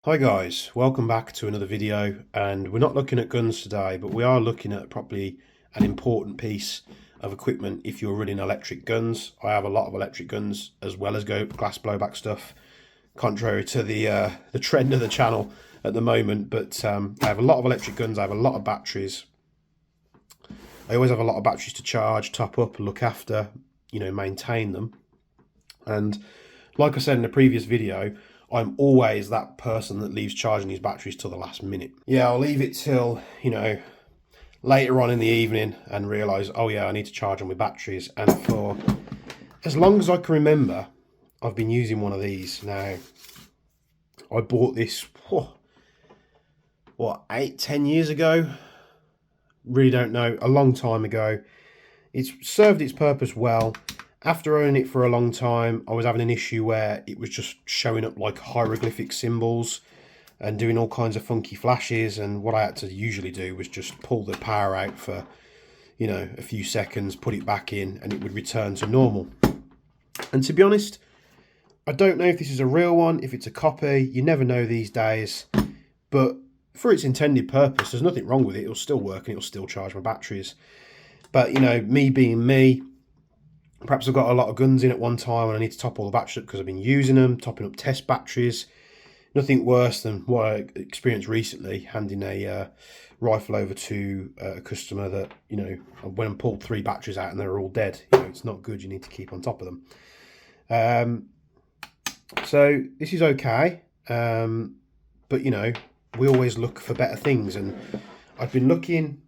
Hi guys, welcome back to another video, and we're not looking at guns today, but we are looking at probably an important piece of equipment if you're running electric guns. I have a lot of electric guns as well as glass blowback stuff, contrary to the trend of the channel at the moment, but I have a lot of electric guns, I have a lot of batteries. I always have a lot of batteries to charge, top up, look after, maintain them. And like I said in the previous video, I'm always that person that leaves charging his batteries till the last minute. Yeah, I'll leave it till, later on in the evening and realise, oh yeah, I need to charge on my batteries. And for as long as I can remember, I've been using one of these. Now, I bought this, what, 8-10 years ago? Really don't know, a long time ago. It's served its purpose well. After owning it for a long time, I was having an issue where it was just showing up like hieroglyphic symbols and doing all kinds of funky flashes, and what I had to usually do was just pull the power out for, a few seconds, put it back in, and it would return to normal. And to be honest, I don't know if this is a real one, if it's a copy, you never know these days, but for its intended purpose, there's nothing wrong with it. It'll still work and it'll still charge my batteries. But, me being me, perhaps I've got a lot of guns in at one time and I need to top all the batteries up because I've been using them, topping up test batteries. Nothing worse than what I experienced recently, handing a rifle over to a customer that, when I pulled 3 batteries out and they're all dead. It's not good, you need to keep on top of them. So this is okay, but, we always look for better things. And I've been looking,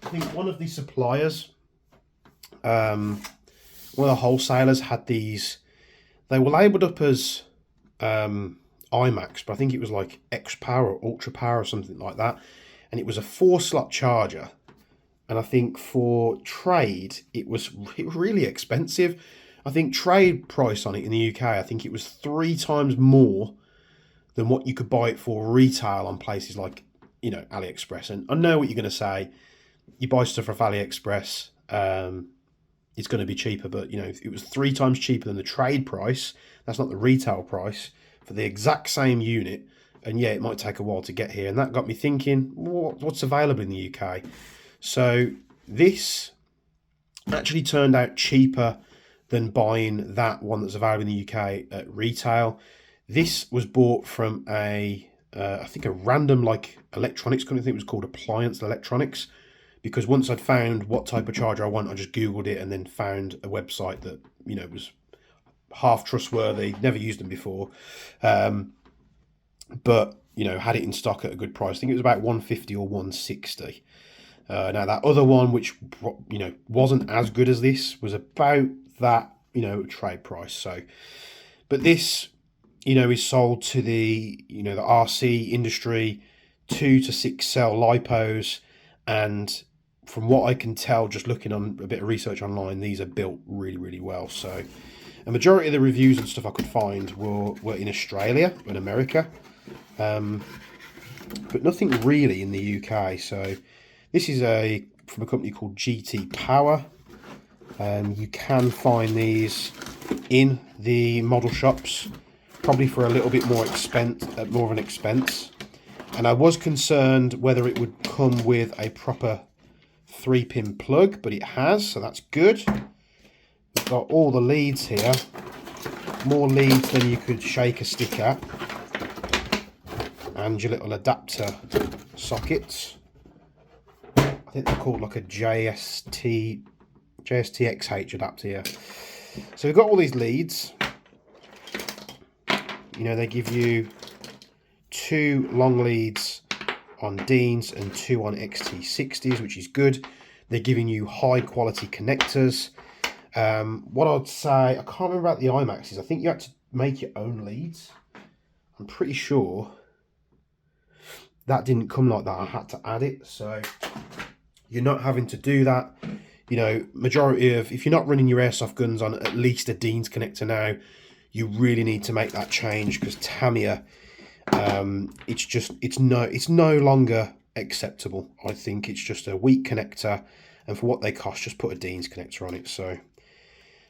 I think one of the suppliers, one of the wholesalers had these. They were labelled up as IMAX, but I think it was like X Power or Ultra Power or something like that. And it was a 4-slot charger. And I think for trade, it was really expensive. I think trade price on it in the UK, I think it was 3 times more than what you could buy it for retail on places like, AliExpress. And I know what you're going to say. You buy stuff off AliExpress, it's going to be cheaper, but it was 3 times cheaper than the trade price. That's not the retail price for the exact same unit. And yeah, it might take a while to get here. And that got me thinking, what's available in the UK? So this actually turned out cheaper than buying that one that's available in the UK at retail. This was bought from I think a random electronics company. I think it was called Appliance Electronics. Because once I'd found what type of charger I want, I just Googled it and then found a website that, was half trustworthy, never used them before. But, had it in stock at a good price. I think it was about 150 or 160. Now that other one, which, wasn't as good as this, was about that, trade price. So, but this, is sold to the, the RC industry, 2 to 6 cell lipos, and from what I can tell, just looking on a bit of research online, these are built really, really well. So a majority of the reviews and stuff I could find were in Australia and America, but nothing really in the UK. So this is from a company called GT Power. You can find these in the model shops, probably for a little bit more of an expense. And I was concerned whether it would come with a proper 3-pin plug, but it has, so that's good. We've got all the leads here, more leads than you could shake a stick at, and your little adapter sockets. I think they're called like a JST-XH adapter here. So we've got all these leads. They give you 2 long leads on Deans and 2 on XT60s, which is good. They're giving you high quality connectors. What I'd say, I can't remember about the IMAXs. I think you had to make your own leads. I'm pretty sure that didn't come like that. I had to add it. So you're not having to do that. Majority of, if you're not running your airsoft guns on at least a Deans connector now, you really need to make that change, because Tamiya, it's no longer acceptable. I think it's just a weak connector, and for what they cost, just put a Deans connector on it. So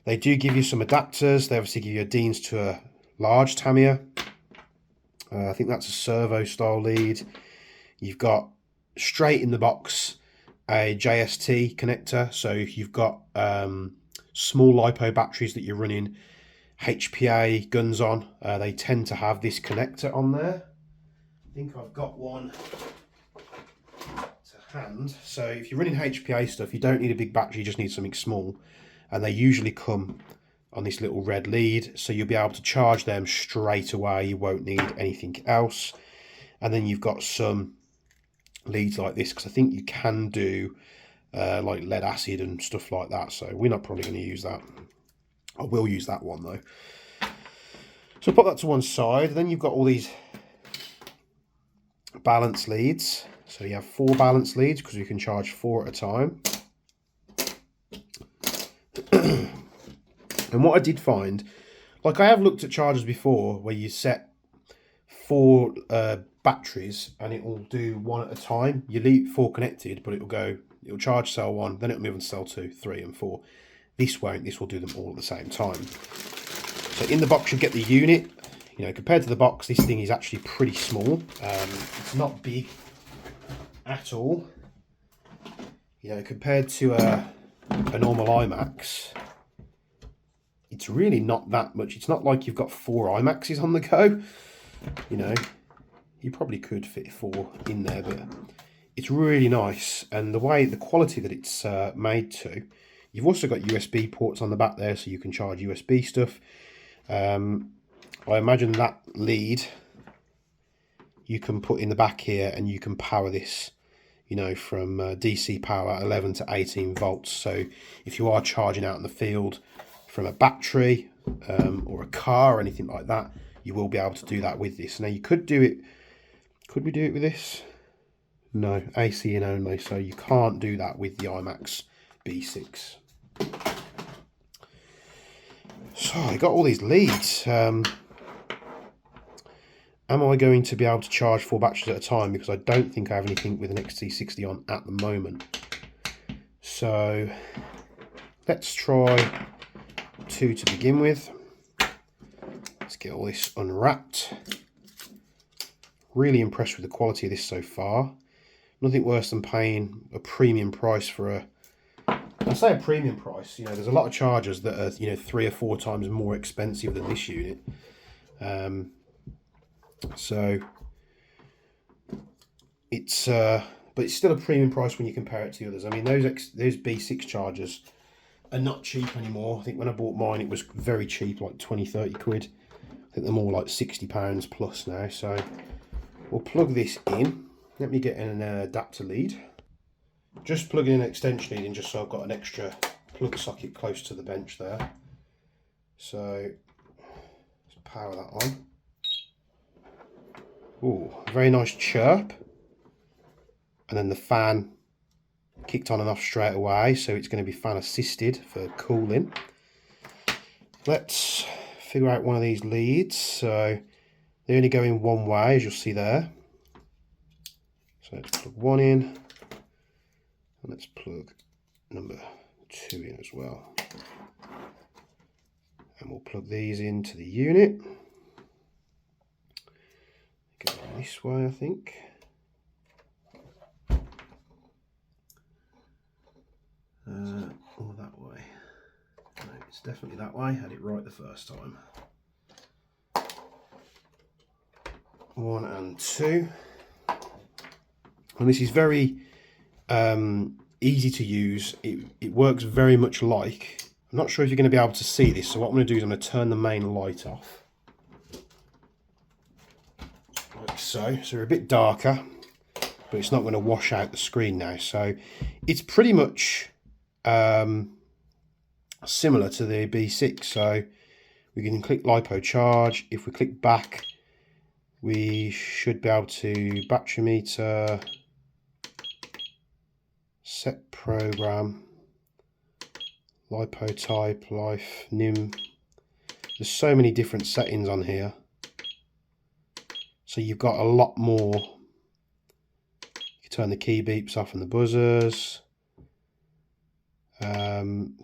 they do give you some adapters. They obviously give you a Deans to a large Tamiya, I think that's a servo style lead. You've got straight in the box a JST connector. So if you've got small Lipo batteries that you're running HPA guns on, they tend to have this connector on there. I think I've got one to hand. So if you're running HPA stuff, you don't need a big battery, you just need something small. And they usually come on this little red lead, so you'll be able to charge them straight away. You won't need anything else. And then you've got some leads like this, because I think you can do like lead acid and stuff like that. So we're not probably going to use that. I will use that one though. So put that to one side. Then you've got all these balance leads. So you have 4 balance leads because you can charge 4 at a time. And what I did find, like I have looked at chargers before where you set 4 batteries and it will do 1 at a time. You leave 4 connected, but it'll charge cell 1, then it'll move on to cell 2, 3 and 4. This won't, this will do them all at the same time. So in the box you get the unit. You know, compared to the box, this thing is actually pretty small. It's not big at all. You know, compared to a normal IMAX, it's really not that much. It's not like you've got 4 IMAXs on the go. You know, you probably could fit 4 in there, but it's really nice. And the quality that it's made to, you've also got USB ports on the back there, so you can charge USB stuff. I imagine that lead you can put in the back here and you can power this, you know, from DC power 11 to 18 volts. So if you are charging out in the field from a battery or a car or anything like that, you will be able to do that with this. Now you could do it, could we do it with this? No, AC in only, so you can't do that with the IMAX B6. So I got all these leads. Am I going to be able to charge 4 batteries at a time? Because I don't think I have anything with an XT60 on at the moment. So let's try 2 to begin with. Let's get all this unwrapped. Really impressed with the quality of this so far. Nothing worse than paying a premium price for a... I say a premium price, you know, there's a lot of chargers that are, you know, 3 or 4 times more expensive than this unit. So it's but it's still a premium price when you compare it to the others. I mean, those B6 chargers are not cheap anymore. I think when I bought mine it was very cheap, like 20-30 quid. I think they're more like £60 plus now. So we'll plug this in. Let me get an adapter lead. Just plugging in an extension lead in just so I've got an extra plug socket close to the bench there. So let's power that on. Ooh, very nice chirp. And then the fan kicked on and off straight away, so it's going to be fan assisted for cooling. Let's figure out one of these leads. So they only go in one way, as you'll see there. So let's plug 1 in, and let's plug number 2 in as well. And we'll plug these into the unit. Go this way, I think. Or that way. No, it's definitely that way. Had it right the first time. 1 and 2. And this is very easy to use. It works very much like... I'm not sure if you're going to be able to see this, so what I'm going to do is I'm going to turn the main light off. Like so. So we're a bit darker, but it's not going to wash out the screen now. So it's pretty much similar to the B6. So we can click Lipo charge. If we click back, we should be able to battery meter, set program, Lipo type, life, NIM. There's so many different settings on here. So you've got a lot more. You can turn the key beeps off and the buzzers.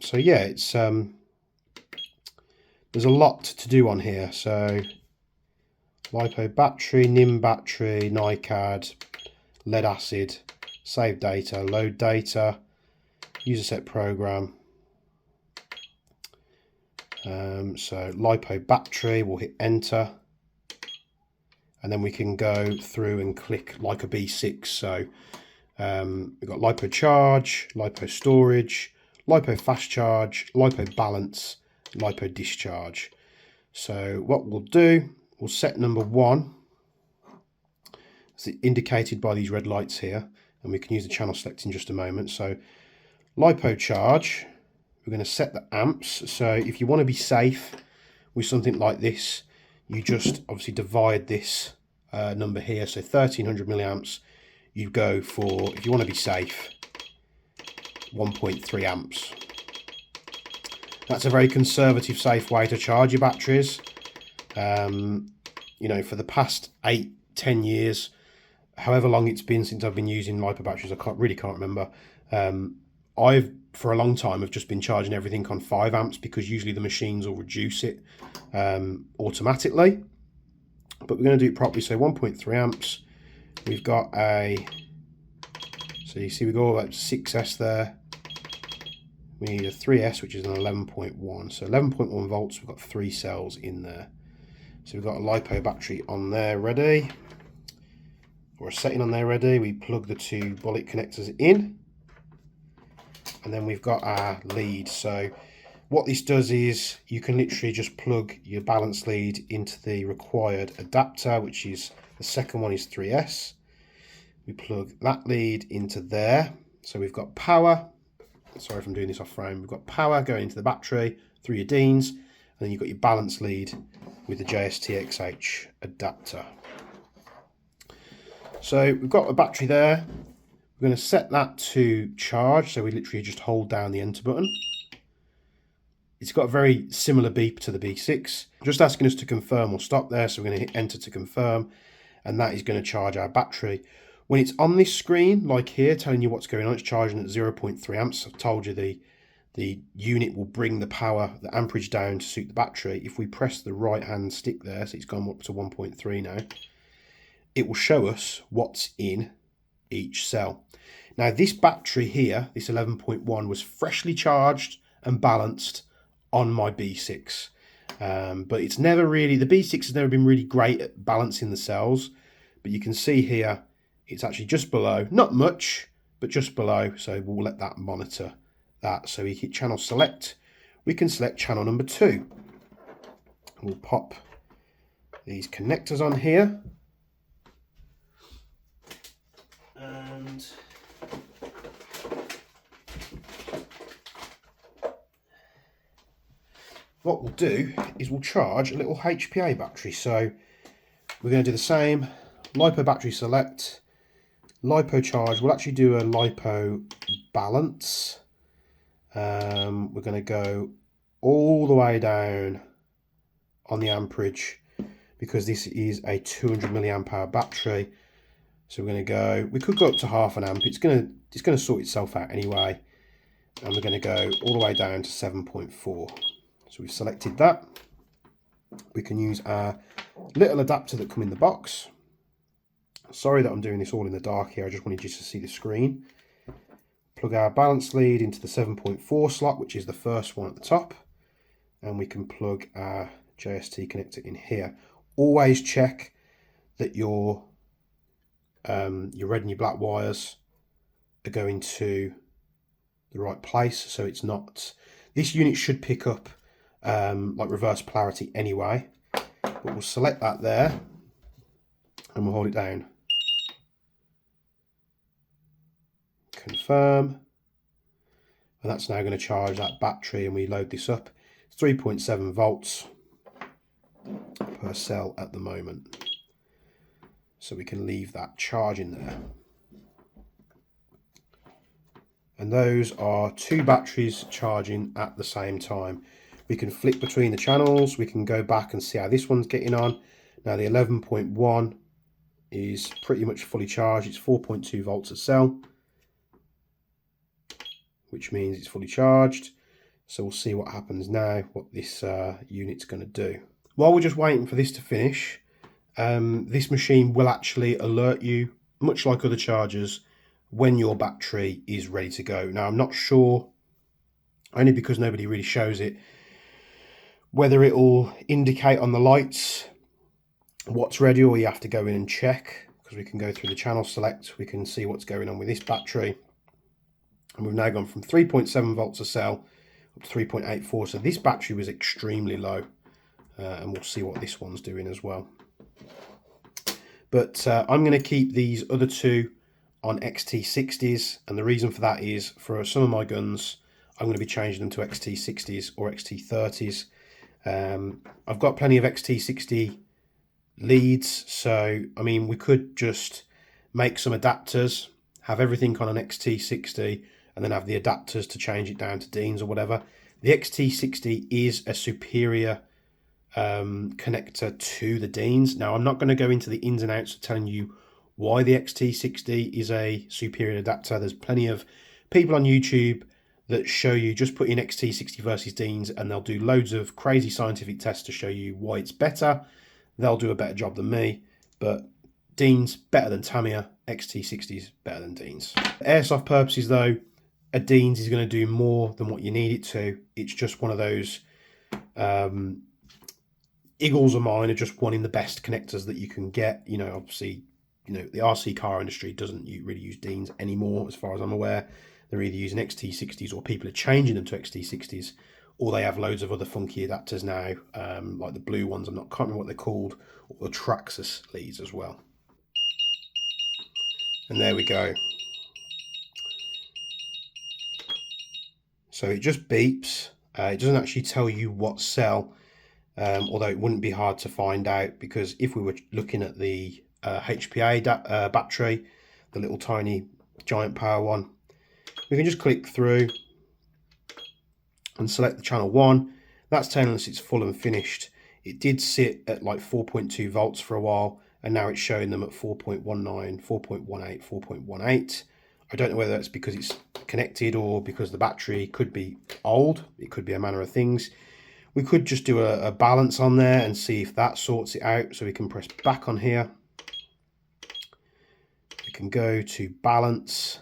So yeah, it's there's a lot to do on here. So Lipo battery, NIM battery, NiCad, lead acid, save data, load data, user set program. So Lipo battery, we'll hit enter. And then we can go through and click like a B6. So we've got Lipo charge, Lipo storage, Lipo fast charge, Lipo balance, Lipo discharge. So what we'll do, we'll set number 1, as indicated by these red lights here, and we can use the channel select in just a moment. So Lipo charge, we're going to set the amps. So if you want to be safe with something like this, you just obviously divide this number here. So 1300 milliamps, you go for, if you want to be safe, 1.3 amps. That's a very conservative, safe way to charge your batteries. You know, for the past 8-10 years, however long it's been since I've been using Lipo batteries, I really can't remember. I've, for a long time, have just been charging everything on 5 amps because usually the machines will reduce it automatically. But we're going to do it properly. So 1.3 amps. We've got a, so you see we go about 6S there. We need a 3S, which is an 11.1. So 11.1 volts, we've got 3 cells in there. So we've got a Lipo battery on there ready, or a setting on there ready. We plug the 2 bullet connectors in, and then we've got our lead. So what this does is you can literally just plug your balance lead into the required adapter, which is, the second one is 3S. We plug that lead into there. So we've got power. Sorry if I'm doing this off frame. We've got power going into the battery through your Deans, and then you've got your balance lead with the JST-XH adapter. So we've got a battery there. We're going to set that to charge. So we literally just hold down the enter button. It's got a very similar beep to the B6, just asking us to confirm or stop there. So we're going to hit enter to confirm, and that is going to charge our battery. When it's on this screen, like here, telling you what's going on, it's charging at 0.3 amps. I've told you the unit will bring the power, the amperage down to suit the battery. If we press the right hand stick there, so it's gone up to 1.3 now, it will show us what's in each cell. Now this battery here, this 11.1, was freshly charged and balanced on my B6. But it's never really, the B6 has never been really great at balancing the cells. But you can see here, it's actually just below, not much, but just below. So we'll let that monitor that. So we hit channel select. We can select channel number 2. We'll pop these connectors on here. And what we'll do is we'll charge a little HPA battery. So we're going to do the same. Lipo battery select, Lipo charge. We'll actually do a Lipo balance. We're going to go all the way down on the amperage because this is a 200 milliamp hour battery. So we're going to go, we could go up to half an amp. It's going to sort itself out anyway. And we're going to go all the way down to 7.4. So we've selected that. We can use our little adapter that come in the box. Sorry that I'm doing this all in the dark here. I just wanted you to see the screen. Plug our balance lead into the 7.4 slot, which is the first one at the top. And we can plug our JST connector in here. Always check that your red and your black wires are going to the right place. So it's not, this unit should pick up like reverse polarity anyway. But we'll select that there and we'll hold it down. Confirm, and that's now going to charge that battery, and we load this up. It's 3.7 volts per cell at the moment, so we can leave that charge in there. And those are 2 batteries charging at the same time. We can flip between the channels. We can go back and see how this one's getting on. Now the 11.1 is pretty much fully charged. It's 4.2 volts a cell, which means it's fully charged. So we'll see what happens now, what this unit's going to do. While we're just waiting for this to finish, this machine will actually alert you, much like other chargers, when your battery is ready to go. Now, I'm not sure, only because nobody really shows it, whether it will indicate on the lights what's ready, or you have to go in and check, because we can go through the channel select, we can see what's going on with this battery. And we've now gone from 3.7 volts a cell up to 3.84, so this battery was extremely low, and we'll see what this one's doing as well. But I'm going to keep these other two on XT60s, and the reason for that is for some of my guns I'm going to be changing them to XT60s or XT30s. I've got plenty of XT60 leads, so I mean we could just make some adapters, have everything on an XT60, and then have the adapters to change it down to Deans or whatever. The XT60 is a superior connector to the Deans. Now, I'm not going to go into the ins and outs of telling you why the XT60 is a superior adapter. There's plenty of people on YouTube that show you, just put in XT60 versus Deans, and they'll do loads of crazy scientific tests to show you why it's better. They'll do a better job than me, but Deans better than Tamiya, XT60 is better than Deans. For airsoft purposes though, a Deans is going to do more than what you need it to. It's just one of those Eagles of mine are just wanting the best connectors that you can get. You know, obviously, you know, the RC car industry doesn't really use Deans anymore, as far as I'm aware. They're either using XT60s, or people are changing them to XT60s, or they have loads of other funky adapters now, like the blue ones, can't remember what they're called, or the Traxxas leads as well. And there we go. So it just beeps. It doesn't actually tell you what cell, although it wouldn't be hard to find out, because if we were looking at the HPA battery, the little tiny giant power one, we can just click through and select the channel 1. That's telling us it's full and finished. It did sit at like 4.2 volts for a while, and now it's showing them at 4.19, 4.18, 4.18. I don't know whether that's because it's connected or because the battery could be old. It could be a manner of things. We could just do a balance on there and see if that sorts it out. So we can press back on here. We can go to balance,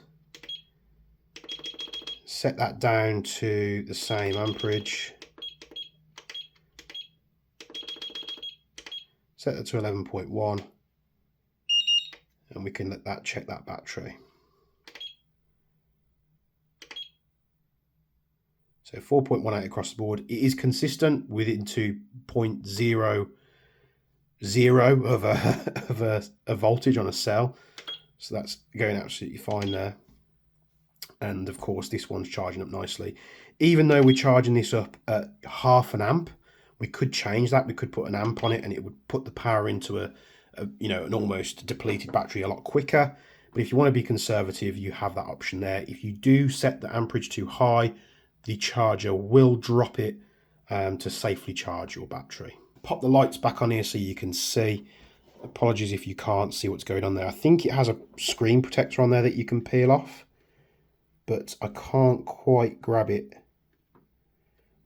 set that down to the same amperage, set that to 11.1, and we can let that check that battery. So 4.18 across the board. It is consistent within 2.00 of a voltage on a cell. So that's going absolutely fine there. And of course, this one's charging up nicely. Even though we're charging this up at 0.5 amp, we could change that. We could put an amp on it, and it would put the power into an almost depleted battery a lot quicker. But if you want to be conservative, you have that option there. If you do set the amperage too high, the charger will drop it to safely charge your battery. Pop the lights back on here so you can see. Apologies if you can't see what's going on there. I think it has a screen protector on there that you can peel off, but I can't quite grab it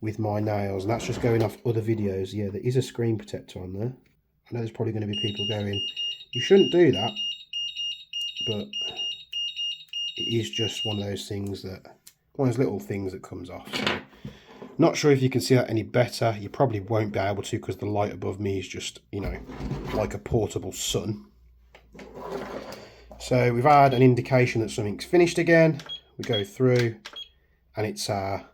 with my nails, and that's just going off other videos. Yeah, there is a screen protector on there. I know there's probably going to be people going, you shouldn't do that, but it is just one of those things one of those little things that comes off. So not sure if you can see that any better. You probably won't be able to, because the light above me is just, like a portable sun. So we've had an indication that something's finished again. We go through, and it's our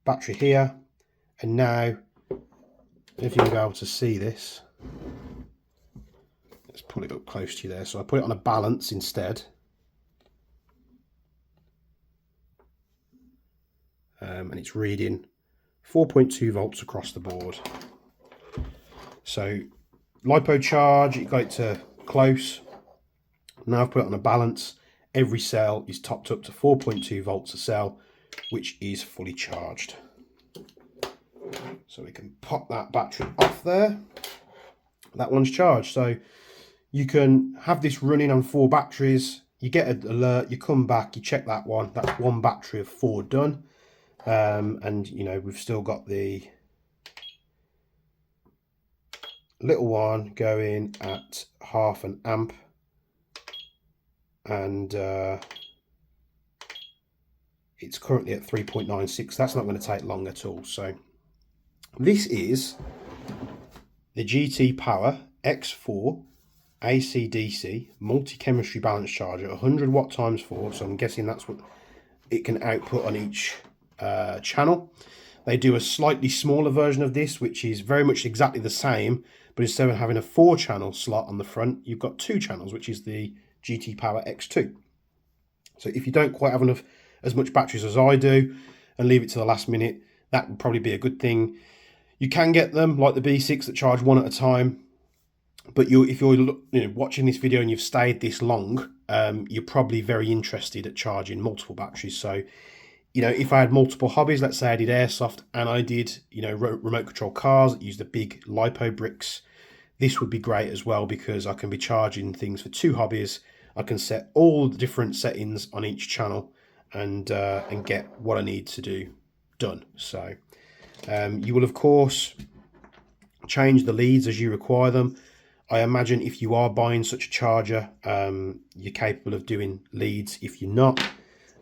battery here. And now, if you'll be able to see this, let's pull it up close to you there. So I put it on a balance instead. And it's reading 4.2 volts across the board. So Lipo charge, you got it to close. Now I've put it on a balance. Every cell is topped up to 4.2 volts a cell, which is fully charged. So we can pop that battery off there. That one's charged. So you can have this running on 4 batteries. You get an alert, you come back, you check that one. That's 1 battery of 4 done. And we've still got the little one going at 0.5 amp, and it's currently at 3.96. That's not going to take long at all. So this is the GT Power X4 AC/DC multi-chemistry balance charger, 100 watt times 4. So I'm guessing that's what it can output on each channel. They do a slightly smaller version of this, which is very much exactly the same, but instead of having a 4-channel slot on the front, you've got 2 channels, which is the GT Power X2. So if you don't quite have enough as much batteries as I do and leave it to the last minute, that would probably be a good thing. You can get them like the B6 that charge one at a time, but if you're watching this video and you've stayed this long, you're probably very interested at charging multiple batteries. So if I had multiple hobbies, let's say I did airsoft and I did remote control cars that use the big Lipo bricks, this would be great as well, because I can be charging things for 2 hobbies. I can set all the different settings on each channel and get what I need to do done. So you will of course change the leads as you require them. I imagine if you are buying such a charger, you're capable of doing leads. If you're not,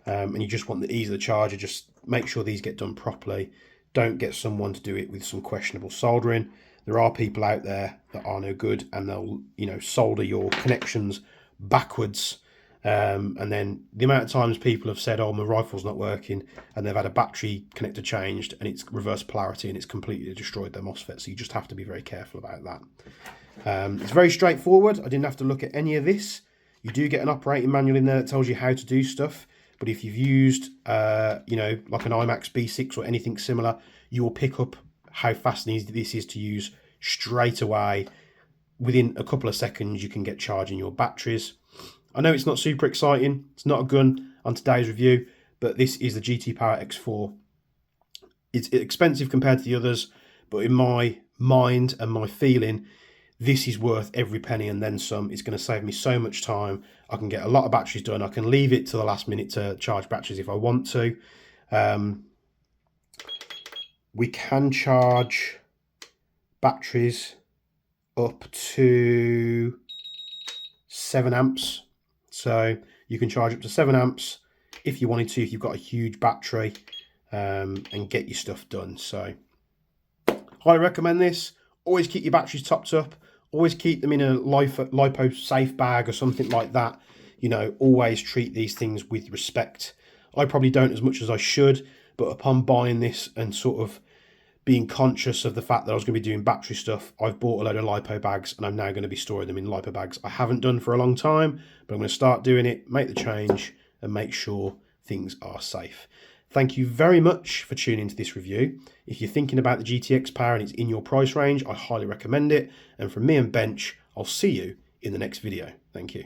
and you just want the ease of the charger, just make sure these get done properly. Don't get someone to do it with some questionable soldering. There are people out there that are no good, and they'll solder your connections backwards, and then the amount of times people have said, oh, my rifle's not working, and they've had a battery connector changed and it's reverse polarity and it's completely destroyed their MOSFET. So you just have to be very careful about that. It's very straightforward. I didn't have to look at any of this. You do get an operating manual in there that tells you how to do stuff, but if you've used like an IMAX B6 or anything similar, you will pick up how fast this is to use straight away. Within a couple of seconds you can get charging your batteries. I know it's not super exciting, it's not a gun on today's review, but this is the GT Power X4. It's expensive compared to the others, but in my mind and my feeling, this is worth every penny and then some. It's going to save me so much time. I can get a lot of batteries done. I can leave it to the last minute to charge batteries if I want to. We can charge batteries up to 7 amps. So you can charge up to 7 amps if you wanted to, if you've got a huge battery, and get your stuff done. So highly recommend this. Always keep your batteries topped up. Always keep them in a Lipo safe bag or something like that. Always treat these things with respect. I probably don't as much as I should, but upon buying this and sort of being conscious of the fact that I was going to be doing battery stuff, I've bought a load of Lipo bags and I'm now going to be storing them in Lipo bags. I haven't done for a long time, but I'm going to start doing it, make the change, and make sure things are safe. Thank you very much for tuning into this review. If you're thinking about the GTX Power and it's in your price range, I highly recommend it. And from me and Bench, I'll see you in the next video. Thank you.